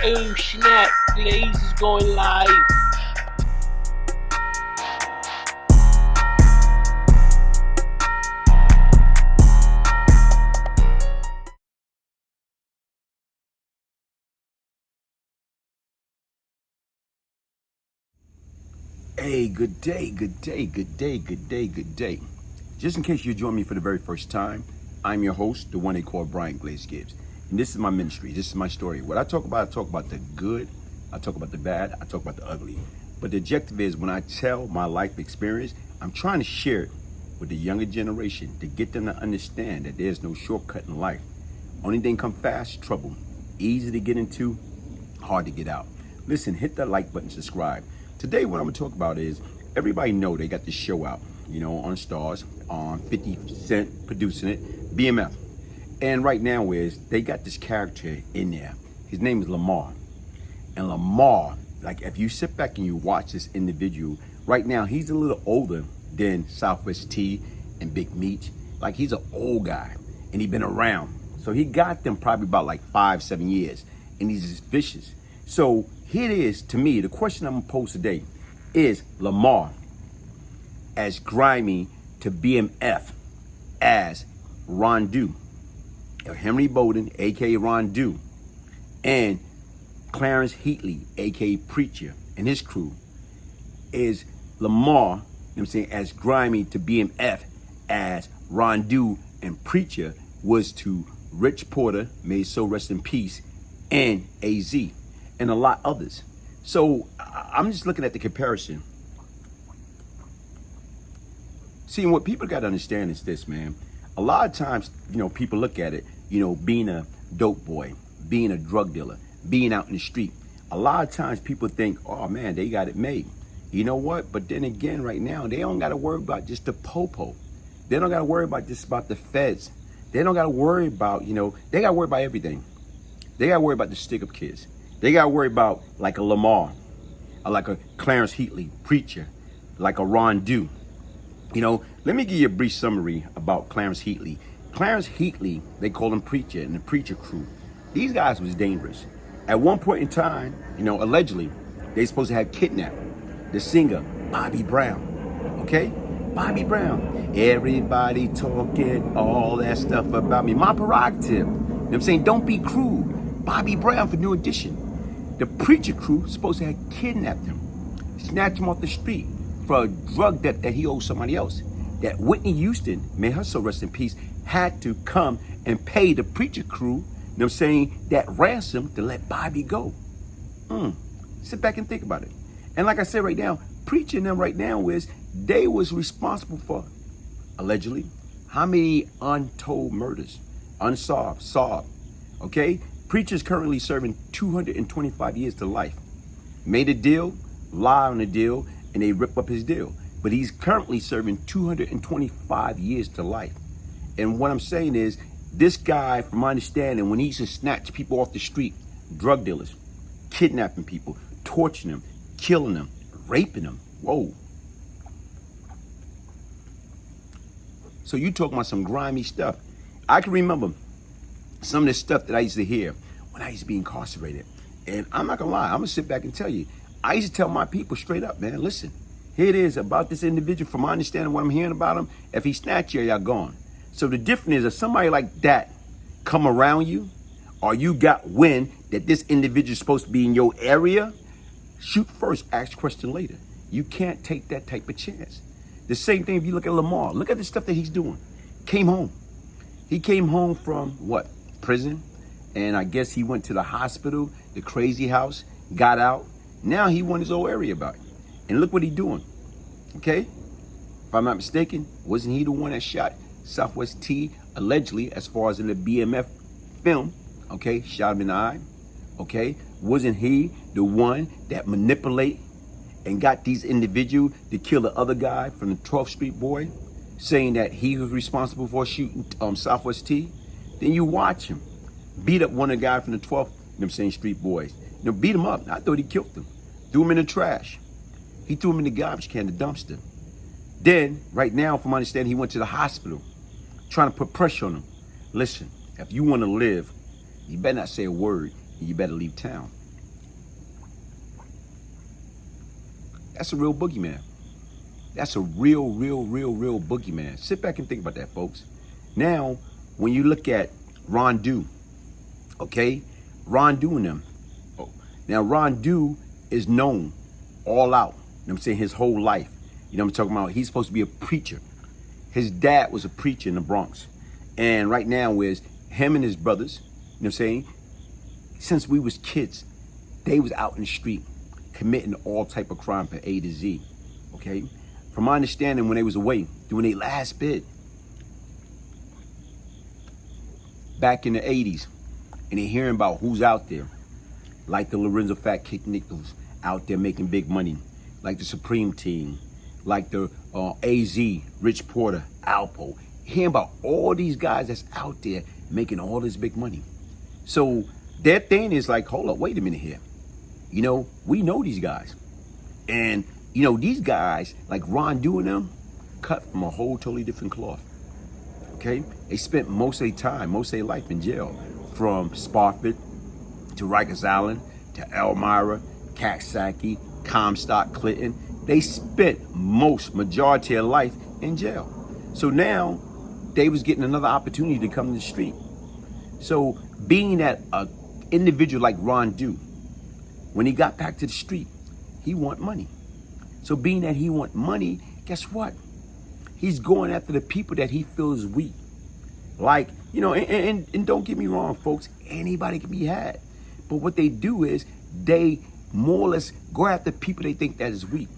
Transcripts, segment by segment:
Oh snap, Glaze is going live. Hey, good day, good day, good day, good day, good day. Just in case you join me for the very first time, I'm your host, the one they call Brian Glaze Gibbs. And this is my ministry, this is my story. What I talk about the good, I talk about the bad, I talk about the ugly. But the objective is when I tell my life experience, I'm trying to share it with the younger generation to get them to understand that there's no shortcut in life. Only thing come fast, trouble. Easy to get into, hard to get out. Listen, hit that like button, subscribe. Today, what I'm gonna talk about is, everybody know they got this show out, on Stars, on 50 Cent producing it, BMF. And right now is, they got this character in there. His name is Lamar. And Lamar, like if you sit back and you watch this individual, right now he's a little older than Southwest T and Big Meech. Like he's an old guy and he been around. So he got them probably about like 5-7 years and he's just vicious. So here it is, to me, the question I'm gonna pose today is Lamar as grimy to BMF as Rondu, Henry Bowden, aka Rondu, and Clarence Heatley, aka Preacher, and his crew, is Lamar, as grimy to BMF as Rondu and Preacher was to Rich Porter, may his soul rest in peace, and AZ, and a lot others. So I'm just looking at the comparison. See, what people got to understand is this, man. A lot of times, people look at it, being a dope boy, being a drug dealer, being out in the street. A lot of times people think, oh man, they got it made. You know what? But then again, right now, they don't got to worry about just the popo. They don't got to worry about just about the feds. They don't got to worry about, they got to worry about everything. They got to worry about the stick-up kids. They got to worry about like a Lamar, or like a Clarence Heatley, Preacher, like a Rondu. Let me give you a brief summary about Clarence Heatley. Clarence Heatley, they call him Preacher and the Preacher crew. These guys was dangerous. At one point in time, allegedly, they supposed to have kidnapped the singer, Bobby Brown. Okay? Bobby Brown. Everybody talking all that stuff about me. My prerogative. You know what I'm saying? Don't be cruel. Bobby Brown for New Edition. The Preacher crew supposed to have kidnapped him, snatched him off the street for a drug debt that he owed somebody else. That Whitney Houston, may her soul rest in peace, had to come and pay the Preacher crew, that ransom to let Bobby go. Sit back and think about it. And like I said right now, Preacher and them right now is, they was responsible for, allegedly, how many untold murders, solved, okay? Preacher's currently serving 225 years to life. Made a deal, lie on the deal, and they rip up his deal. But he's currently serving 225 years to life. And what I'm saying is, this guy, from my understanding, when he used to snatch people off the street, drug dealers, kidnapping people, torturing them, killing them, raping them, whoa. So you talking about some grimy stuff. I can remember some of the stuff that I used to hear when I used to be incarcerated. And I'm not gonna lie, I'm gonna sit back and tell you, I used to tell my people straight up, man, listen, here it is about this individual, from my understanding what I'm hearing about him, if he snatch you, y'all gone. So the difference is, if somebody like that come around you, or you got wind that this individual is supposed to be in your area, shoot first, ask question later. You can't take that type of chance. The same thing if you look at Lamar. Look at the stuff that he's doing. Came home. He came home from what? Prison. And I guess he went to the hospital, the crazy house, got out. Now he won his old area back. And look what he's doing. Okay? If I'm not mistaken, wasn't he the one that shot Southwest T, allegedly, as far as in the BMF film? Okay, shot him in the eye. Okay? Wasn't he the one that manipulate and got these individuals to kill the other guy from the 12th Street boy, saying that he was responsible for shooting Southwest T? Then you watch him beat up one of the guys from the 12th, Street boys. Beat him up. I thought he killed him. Threw him in the trash. He threw him in the garbage can, the dumpster. Then, right now, from my understanding, he went to the hospital, trying to put pressure on him. Listen, if you want to live, you better not say a word, and you better leave town. That's a real boogeyman. That's a real boogeyman. Sit back and think about that, folks. Now, when you look at Rondu, okay? Rondu and them. Oh, now, Rondu is known all out. You know what I'm saying? His whole life. You know what I'm talking about? He's supposed to be a preacher. His dad was a preacher in the Bronx. And right now is him and his brothers, you know what I'm saying? Since we was kids, they was out in the street committing all type of crime from A to Z, okay? From my understanding, when they was away, doing their last bid, back in the 80s, and they're hearing about who's out there, like the Lorenzo Fat Kick Nichols out there making big money, like the Supreme Team, like the AZ, Rich Porter, Alpo, hearing about all these guys that's out there making all this big money. So their thing is like, hold up, wait a minute here. You know, we know these guys. And, you know, these guys, like Rondu and them, cut from a whole totally different cloth. Okay? They spent most of their time, most of their life in jail. From Spofford to Rikers Island to Elmira, Coxsackie, Comstock, Clinton. They spent majority of life in jail. So now they was getting another opportunity to come to the street. So being that an individual like Rondu, when he got back to the street, he want money. So being that he want money, guess what? He's going after the people that he feels weak. Like, you know, and don't get me wrong, folks, anybody can be had. But what they do is they more or less go after people they think that is weak.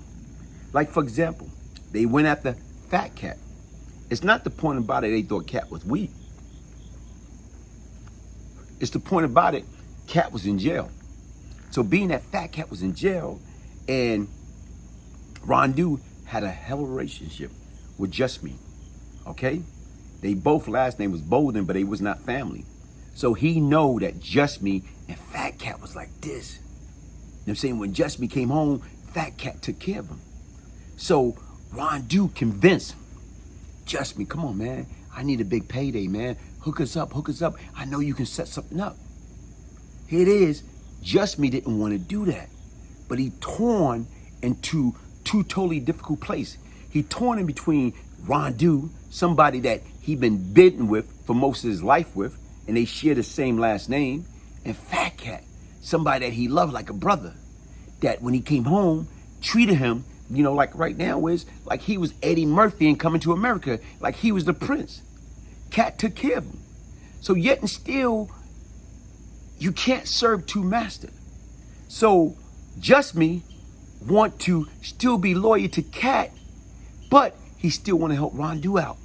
Like, for example, they went after Fat Cat. It's not the point about it they thought Cat was weak. It's the point about it, Cat was in jail. So being that Fat Cat was in jail and Rondu had a hell of a relationship with Just Me, okay? They both last name was Bolden, but they was not family. So he know that Just Me and Fat Cat was like this. You know what I'm saying? When Just Me came home, Fat Cat took care of him. So Rondu convinced Just Me, come on, man. I need a big payday, man. Hook us up, hook us up. I know you can set something up. Here it is. Just Me didn't want to do that. But he torn into two totally difficult places. He torn in between Rondu, somebody that he been bitten with for most of his life with, and they share the same last name, and Fat Cat, somebody that he loved like a brother, that when he came home, treated him, you know, like right now is like he was Eddie Murphy and Coming to America, like he was the prince. Cat took care of him. So yet and still, you can't serve two masters. So Just Me want to still be loyal to Cat, but he still want to help Rondu out.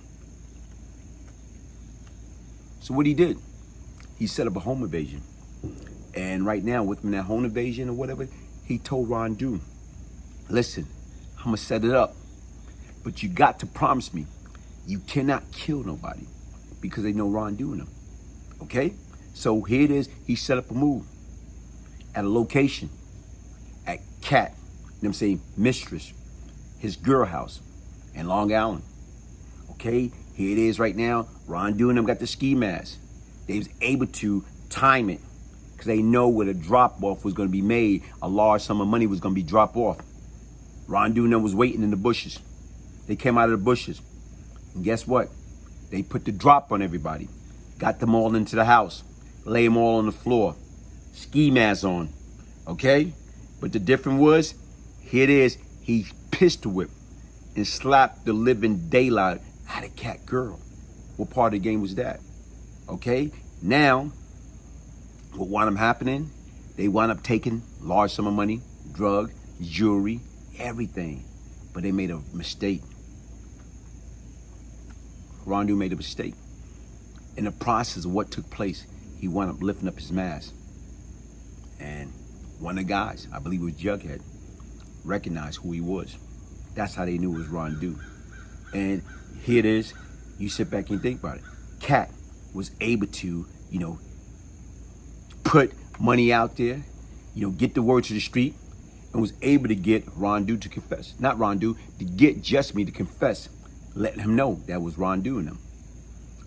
So what he did, he set up a home invasion. And right now, with that home invasion or whatever, he told Rondu, listen, I'm gonna set it up, but you got to promise me you cannot kill nobody because they know Rondu and them, okay? So here it is, he set up a move at a location at Cat, you know what I'm saying, mistress, his girl house in Long Island, okay? Here it is right now, Rondu and them got the ski mask. They was able to time it because they know where the drop-off was gonna be made. A large sum of money was gonna be dropped off. Rondu and them was waiting in the bushes. They came out of the bushes. And guess what? They put the drop on everybody. Got them all into the house. Lay them all on the floor. Ski mask on. Okay? But the difference was, here it is, he pistol whipped and slapped the living daylight out of Cat Girl. What part of the game was that? Okay? Now, what wound up happening, they wound up taking large sum of money, drug, jewelry, everything. But they made a mistake. Rondu made a mistake. In the process of what took place, he wound up lifting up his mask. And one of the guys, I believe it was Jughead, recognized who he was. That's how they knew it was Rondu. And here it is, you sit back and think about it. Cat was able to, you know, put money out there, you know, get the word to the street, and was able to get Rondu to confess. Not Rondu, to get Just Me to confess, letting him know that was Rondu and them.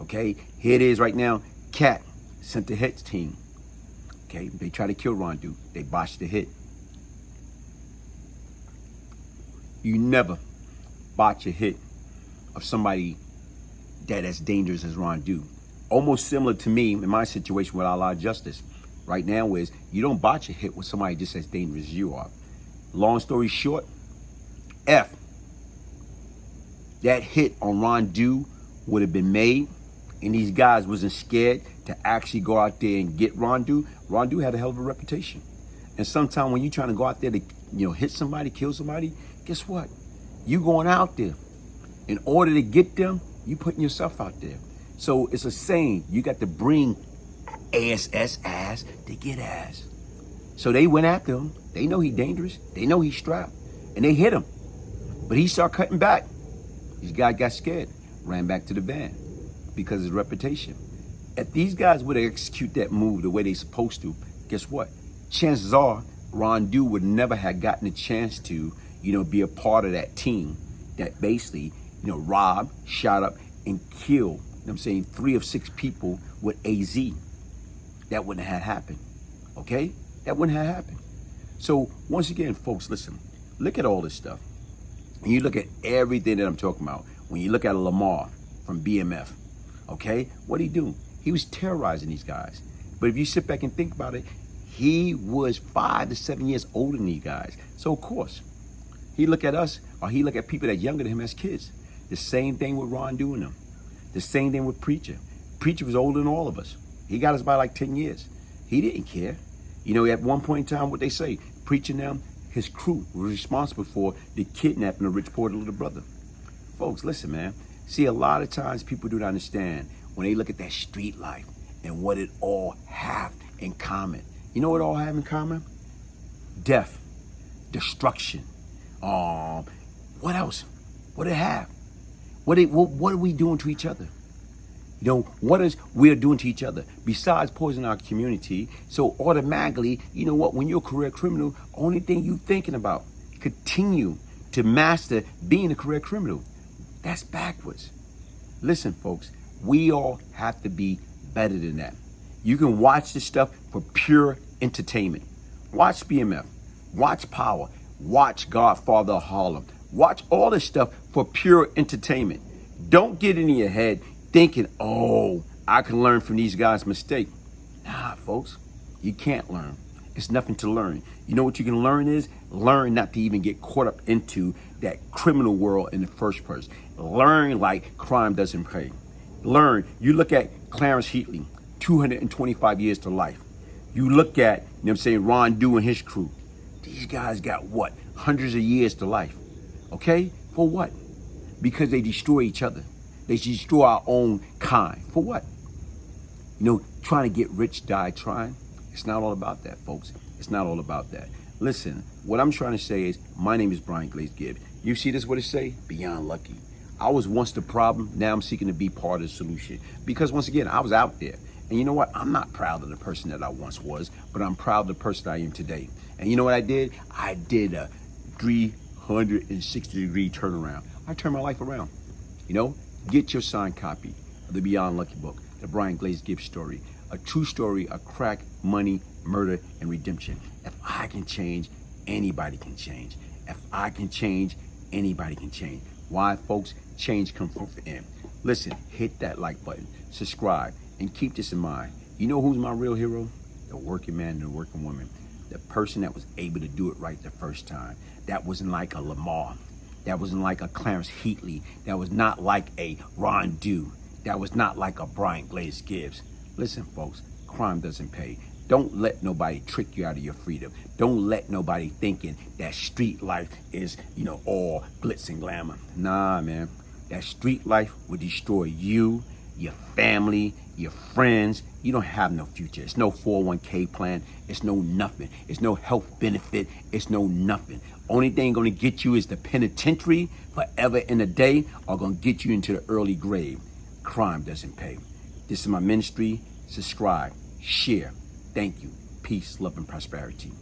Okay, here it is right now. Cat sent the hit team. Okay, they tried to kill Rondu. They botched the hit. You never botch a hit of somebody that as dangerous as Rondu. Almost similar to me in my situation with Allah Justice right now is you don't botch a hit with somebody just as dangerous as you are. Long story short, that hit on Rondu would have been made, and these guys wasn't scared to actually go out there and get Rondu. Rondu had a hell of a reputation. And sometimes when you're trying to go out there to, hit somebody, kill somebody, guess what? You going out there. In order to get them, you putting yourself out there. So it's a saying, you got to bring ass to get ass. So they went after him. They know he's dangerous. They know he's strapped. And they hit him. But he started cutting back. These guys got scared, ran back to the van because of his reputation. If these guys would execute that move the way they supposed to, guess what? Chances are Rondu would never have gotten a chance to, be a part of that team that basically, robbed, shot up, and killed, 3 of 6 people with AZ. That wouldn't have happened, okay? That wouldn't have happened. So once again, folks, listen, look at all this stuff. And you look at everything that I'm talking about. When you look at Lamar from BMF, okay? What did he do? He was terrorizing these guys. But if you sit back and think about it, he was 5 to 7 years older than these guys. So of course, he look at us, or he look at people that younger than him as kids. The same thing with Rondu and them. The same thing with Preacher. Preacher was older than all of us. He got us by like 10 years. He didn't care. At one point in time, what they say, Preacher now, his crew was responsible for the kidnapping of Rich Porter's little brother. Folks, listen, man. See, a lot of times people do not understand when they look at that street life and what it all have in common. You know what it all have in common? Death, destruction. What else? What do it have? What are we doing to each other? What is we're doing to each other besides poisoning our community? So automatically, when you're a career criminal, only thing you thinking about, continue to master being a career criminal. That's backwards. Listen, folks, we all have to be better than that. You can watch this stuff for pure entertainment. Watch BMF, watch Power, watch Godfather of Harlem. Watch all this stuff for pure entertainment. Don't get in your head thinking, I can learn from these guys' mistake. Nah, folks, you can't learn. It's nothing to learn. You know what you can learn is? Learn not to even get caught up into that criminal world in the first place. Learn like crime doesn't pay. Learn. You look at Clarence Heatley, 225 years to life. You look at, Rondu and his crew. These guys got what? Hundreds of years to life. Okay? For what? Because they destroy each other. They destroy our own kind. For what? Trying to get rich, die trying. It's not all about that, folks. It's not all about that. Listen, what I'm trying to say is, my name is Brian Glaze Gibbs. You see this, what it say? Beyond lucky. I was once the problem. Now I'm seeking to be part of the solution. Because once again, I was out there. And you know what? I'm not proud of the person that I once was, but I'm proud of the person I am today. And you know what I did? I did a 360-degree turnaround. I turned my life around. Get your signed copy of the Beyond Lucky book, the Brian Glaze Gibbs story, a true story of crack, money, murder, and redemption. If I can change, anybody can change. If I can change, anybody can change. Why, folks? Change comes from within. Listen, hit that like button, subscribe, and keep this in mind. You know who's my real hero? The working man and the working woman. The person that was able to do it right the first time. That wasn't like a Lamar. That wasn't like a Clarence Heatley. That was not like a Rondu. That was not like a Brian Glaze Gibbs. Listen, folks, crime doesn't pay. Don't let nobody trick you out of your freedom. Don't let nobody thinking that street life is, all glitz and glamour. Nah, man. That street life will destroy you, your family, your friends. You don't have no future. It's no 401k plan. It's no nothing. It's no health benefit. It's no nothing. Only thing gonna get you is the penitentiary forever in a day, or gonna get you into the early grave. Crime doesn't pay. This is my ministry. Subscribe, share. Thank you. Peace, love, and prosperity.